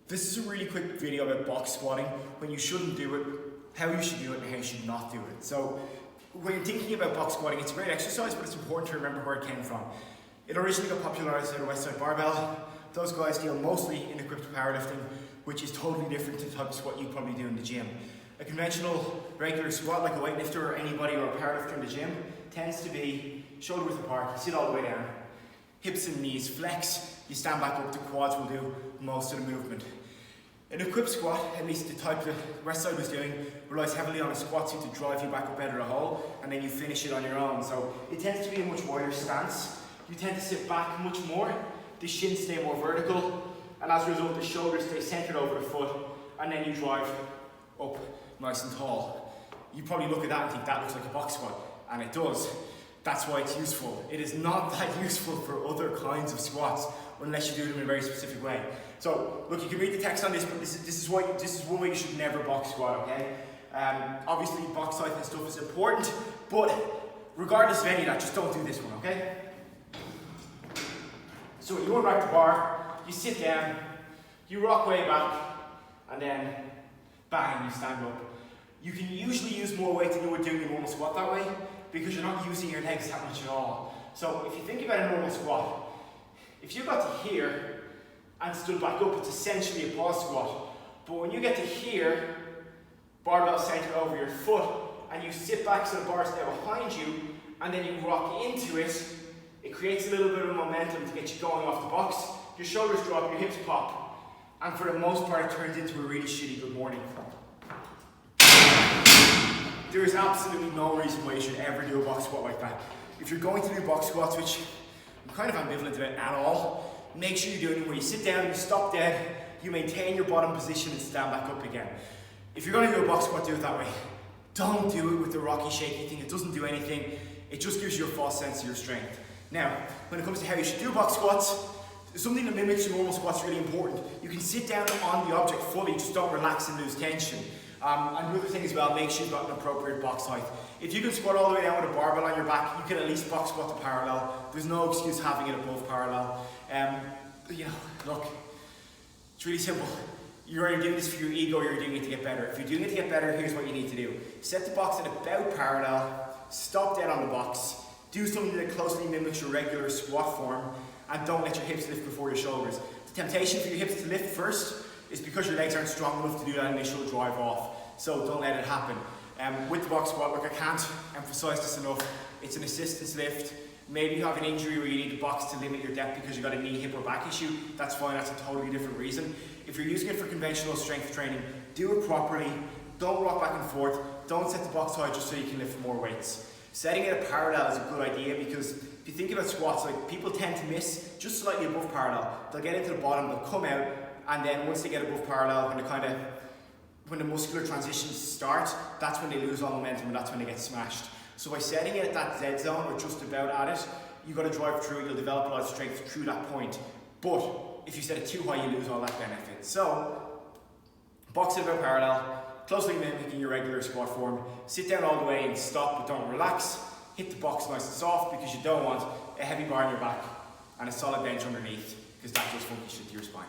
This is a really quick video about box squatting, when you shouldn't do it, how you should do it, and how you should not do it. So when you're thinking about box squatting, it's a great exercise, but it's important to remember where it came from. It originally got popularized out of Westside Barbell. Those guys deal mostly in equipped powerlifting, which is totally different to the type of squat you probably do in the gym. A conventional regular squat, like a weightlifter or anybody or a powerlifter in the gym, tends to be shoulder width apart, you sit all the way down, hips and knees flex, you stand back up, the quads will do most of the movement. An equipped squat, at least the type that Westside was doing, relies heavily on a squat suit to drive you back up out of the hole, and then you finish it on your own. So it tends to be a much wider stance. You tend to sit back much more, the shins stay more vertical, and as a result the shoulders stay centered over the foot, and then you drive up nice and tall. You probably look at that and think that looks like a box squat, and it does. That's why it's useful. It is not that useful for other kinds of squats unless you do them in a very specific way. So look, you can read the text on this, but this is one way you should never box squat, okay? Obviously box height and stuff is important, but regardless of any of that, just don't do this one, okay? So you unrack the bar, you sit down, you rock way back, and then bang, you stand up. You can usually use more weight than you would do in a normal squat that way, because you're not using your legs that much at all. So if you think about a normal squat, if you got to here and stood back up, it's essentially a pause squat. But when you get to here, barbell centered over your foot, and you sit back so the bar's there behind you, and then you rock into it, it creates a little bit of momentum to get you going off the box. Your shoulders drop, your hips pop, and for the most part it turns into a really shitty good morning. There is absolutely no reason why you should ever do a box squat like that. If you're going to do box squats, which I'm kind of ambivalent about at all, make sure you're doing it where you sit down, you stop dead, you maintain your bottom position and stand back up again. If you're going to do a box squat, do it that way. Don't do it with the rocky, shaky thing. It doesn't do anything. It just gives you a false sense of your strength. Now, when it comes to how you should do box squats, something that mimics your normal squats is really important. You can sit down on the object fully, just don't relax and lose tension. And the other thing as well, make sure you've got an appropriate box height. If you can squat all the way down with a barbell on your back, you can at least box squat to parallel. There's no excuse having it above parallel. Look, it's really simple. You're either doing this for your ego or you're doing it to get better. If you're doing it to get better, here's what you need to do. Set the box at about parallel, stop dead on the box, do something that closely mimics your regular squat form, and don't let your hips lift before your shoulders. The temptation for your hips to lift first is because your legs aren't strong enough to do that initial drive off. So don't let it happen. With the box squat, look, I can't emphasize this enough. It's an assistance lift. Maybe you have an injury where you need a box to limit your depth because you've got a knee, hip, or back issue. That's fine, that's a totally different reason. If you're using it for conventional strength training, do it properly. Don't rock back and forth. Don't set the box high just so you can lift more weights. Setting it at parallel is a good idea because if you think about squats, like people tend to miss just slightly above parallel. They'll get into the bottom, they'll come out, and then once they get above parallel, when the muscular transitions start, that's when they lose all momentum and that's when they get smashed. So by setting it at that dead zone or just about at it, you've got to drive through, you'll develop a lot of strength through that point. But if you set it too high, you lose all that benefit. So, box it about parallel, closely mimicking your regular squat form. Sit down all the way and stop, but don't relax. Hit the box nice and soft because you don't want a heavy bar on your back and a solid bench underneath because that just funky shit to your spine.